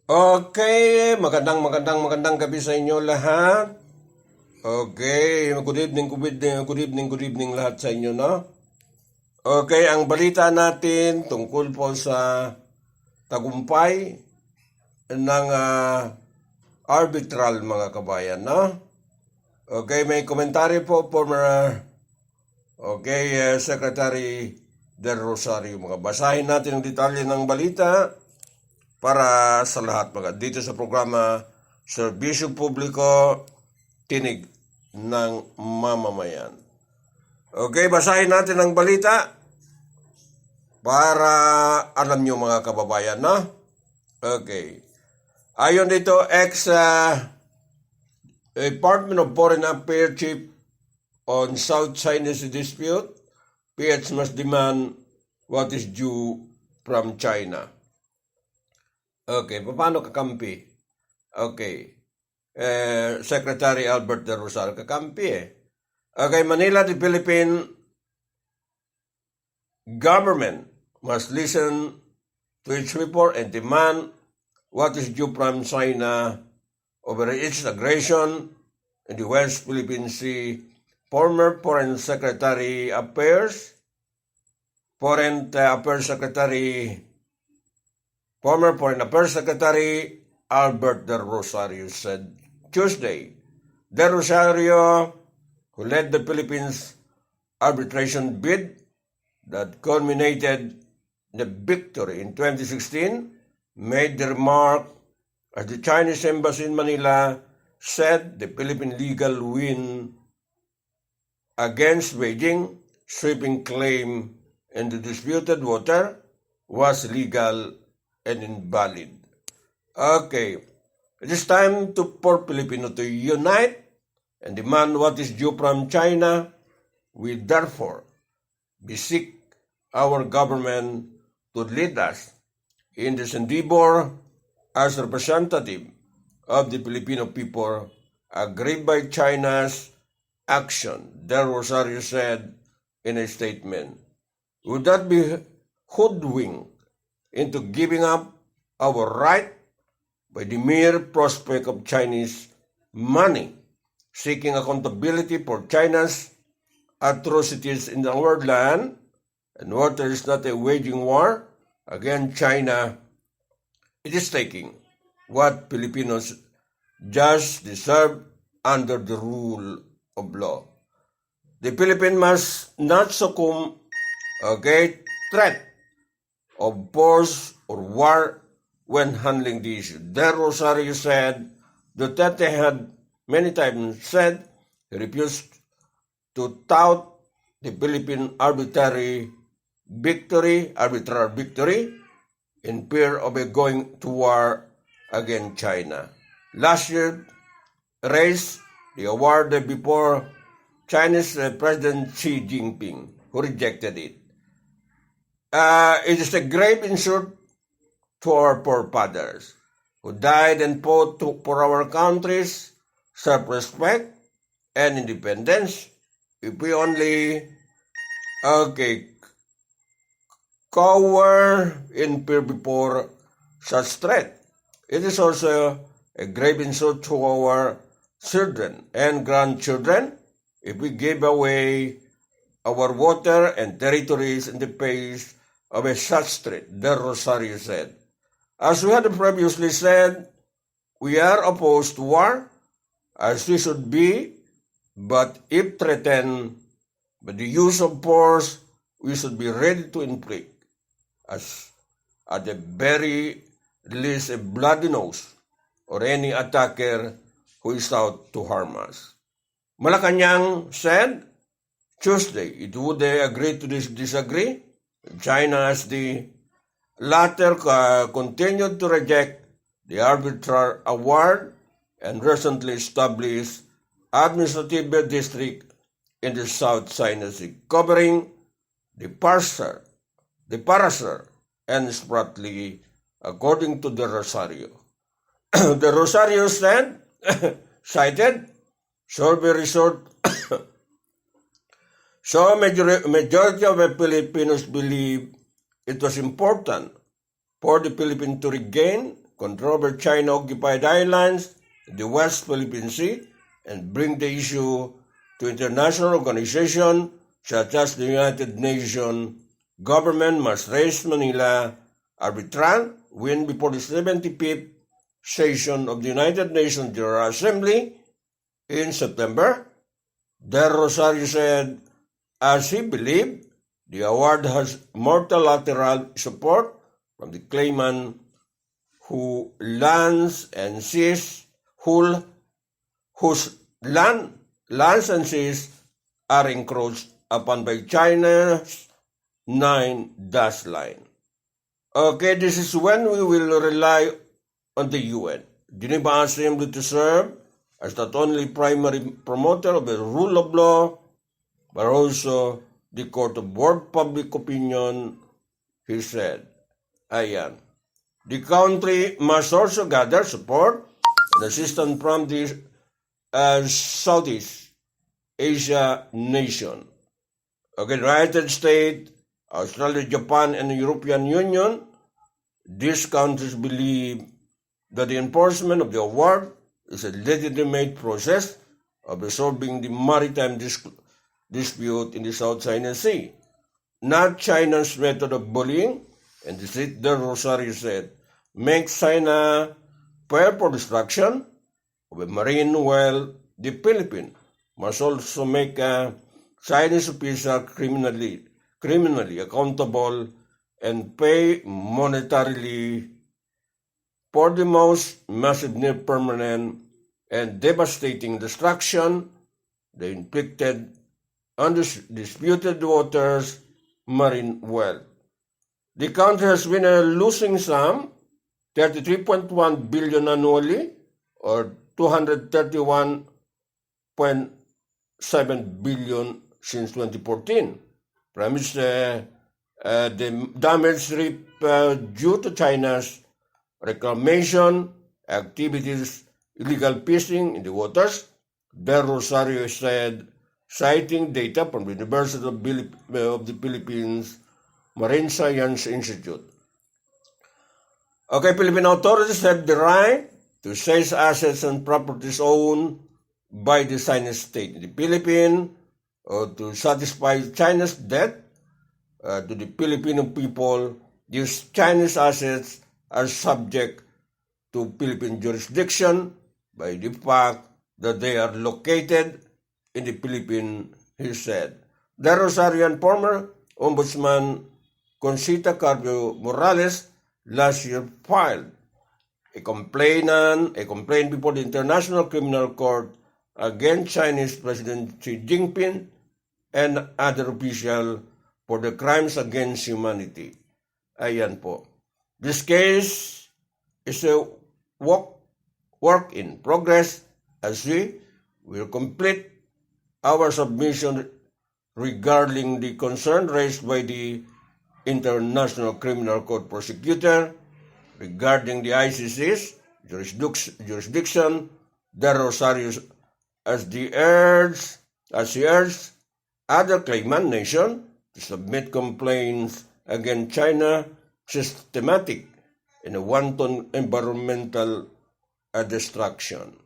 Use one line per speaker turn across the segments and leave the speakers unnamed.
Okay, magandang gabi sa inyo lahat. Okay, good evening lahat sa inyo, no? Okay, ang balita natin tungkol po sa tagumpay ng arbitral, mga kabayan, no? Okay, may komentary po former Secretary Del Rosario. Mga basahin natin ang detalye ng balita para sa lahat, dito sa programa Serbisyo Publiko, Tinig ng Mamamayan. Okay, basahin natin ang balita para alam nyo, mga kababayan, no? Okay. Ayon dito, Department of Foreign Affairs Chief on South China Sea Dispute, PH must demand what is due from China. Okay, paano kakampi? Okay. Secretary Albert de Rosal, kakampi Okay, Manila, the Philippine government must listen to its report and demand what is due from China over its aggression in the West Philippine Sea. Former Foreign Affairs Secretary Albert de Rosario said Tuesday. De Rosario, who led the Philippines arbitration bid that culminated in a victory in 2016, made the remark as the Chinese embassy in Manila said the Philippine legal win against Beijing, sweeping claim in the disputed water, was legal and invalid. Okay, it is time for Filipino to unite and demand what is due from China. We therefore beseech our government to lead us in this endeavor as representative of the Filipino people aggrieved by China's action, Del Rosario said in a statement. Would that be hoodwinked into giving up our right by the mere prospect of Chinese money, seeking accountability for China's atrocities in our land, and water is not a waging war against China. It is taking what Filipinos just deserve under the rule of law. The Philippines must not succumb threat of force or war when handling the issue. De Rosario said Duterte had many times said he refused to tout the Philippine arbitral victory in fear of going to war against China. Last year, raised the award before Chinese President Xi Jinping, who rejected it. It is a grave insult to our forefathers who died and fought for our country's self-respect and independence. If we only cower in fear before such threat, it is also a grave insult to our children and grandchildren if we give away our water and territories in the face of a such threat, De Rosario said. As we had previously said, we are opposed to war, as we should be, but if threatened by the use of force, we should be ready to inflict, as at the very least a bloody nose, or any attacker who is out to harm us. Malacanang said Tuesday it would agree to disagree. China, as the latter continued to reject the arbitral award and recently established administrative district in the South China Sea, covering the Parser, and Spratly, according to De Rosario. De Rosario said, cited, survey resort So majority of the Filipinos believe it was important for the Philippines to regain controlled China-occupied islands, the West Philippine Sea, and bring the issue to international organizations such as the United Nations. Government must raise Manila arbitral when before the 75th session of the United Nations General Assembly in September. Del Rosario said, as he believed, the award has multilateral support from the claimant whose lands and seas are encroached upon by China's 9-dash line. Okay, this is when we will rely on the UN, Geneva Assembly, to serve as not only primary promoter of the rule of law, but also the court of world public opinion, he said. Ayan. The country must also gather support and assistance from the Southeast Asia nation. Okay, the United States, Australia, Japan, and the European Union, these countries believe that the enforcement of the award is a legitimate process of resolving the maritime dispute in the South China Sea, not China's method of bullying, and the Del Rosario said, makes China prepare for destruction of a marine while the Philippines must also make a Chinese official criminally accountable and pay monetarily for the most massive, near-permanent, and devastating destruction they inflicted on the disputed waters marine wealth. The country has been losing some 33.1 billion annually, or 231.7 billion since 2014. Premise the damage reap due to China's reclamation activities, illegal fishing in the waters, Del Rosario said, citing data from the University of the Philippines Marine Science Institute. Okay, Philippine authorities have the right to seize assets and properties owned by the Chinese state in the Philippines, or to satisfy China's debt to the Filipino people. These Chinese assets are subject to Philippine jurisdiction by the fact that they are located in the Philippines, he said. Del Rosario and former Ombudsman Conchita Carpio Morales last year filed a complaint before the International Criminal Court against Chinese President Xi Jinping and other officials for the crimes against humanity. Ayan po. This case is a work in progress as we will complete our submission regarding the concern raised by the International Criminal Court prosecutor regarding the ICC's jurisdiction. Del Rosario as he urged other claimant nations to submit complaints against China systematic and wanton environmental destruction.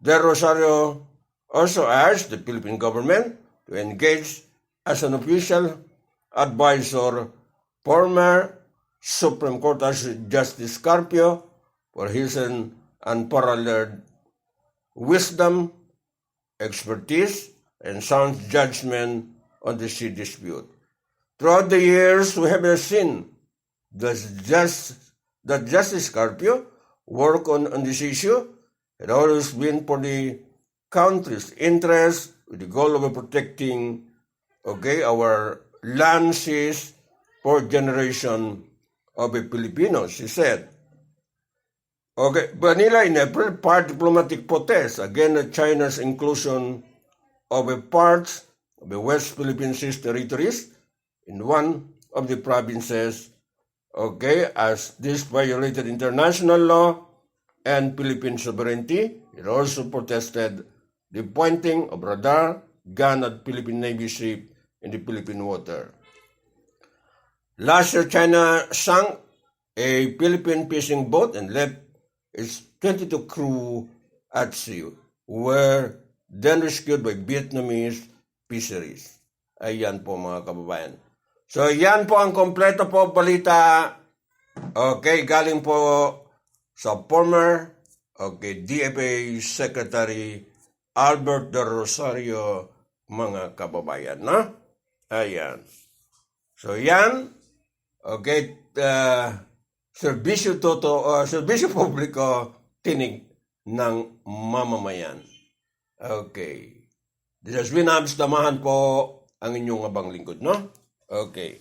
Del Rosario also urged the Philippine government to engage as an official advisor former Supreme Court Justice Carpio for his unparalleled wisdom, expertise, and sound judgment on the sea dispute. Throughout the years, we have seen that Justice Carpio work on this issue had always been for the country's interest with the goal of protecting our land seas for generation of Filipinos, he said. Manila in April part diplomatic protest against China's inclusion of parts of the West Philippine Sea territories in one of the provinces, as this violated international law and Philippine sovereignty. It also protested the pointing of radar gun at Philippine Navy ship in the Philippine water. Last year, China sank a Philippine fishing boat and left its 22 crew at sea were then rescued by Vietnamese fisheries. Ayan po mga kababayan. So yan po ang kompleto po balita. Okay, galing po sa former DFA Secretary Albert De Rosario, mga kababayan, no? Ayan. So yan, okay, serbisyo publiko, tinig ng mamamayan. Okay. This has been ABSDAMAHAN po, ang inyong abang lingkod, no? Okay.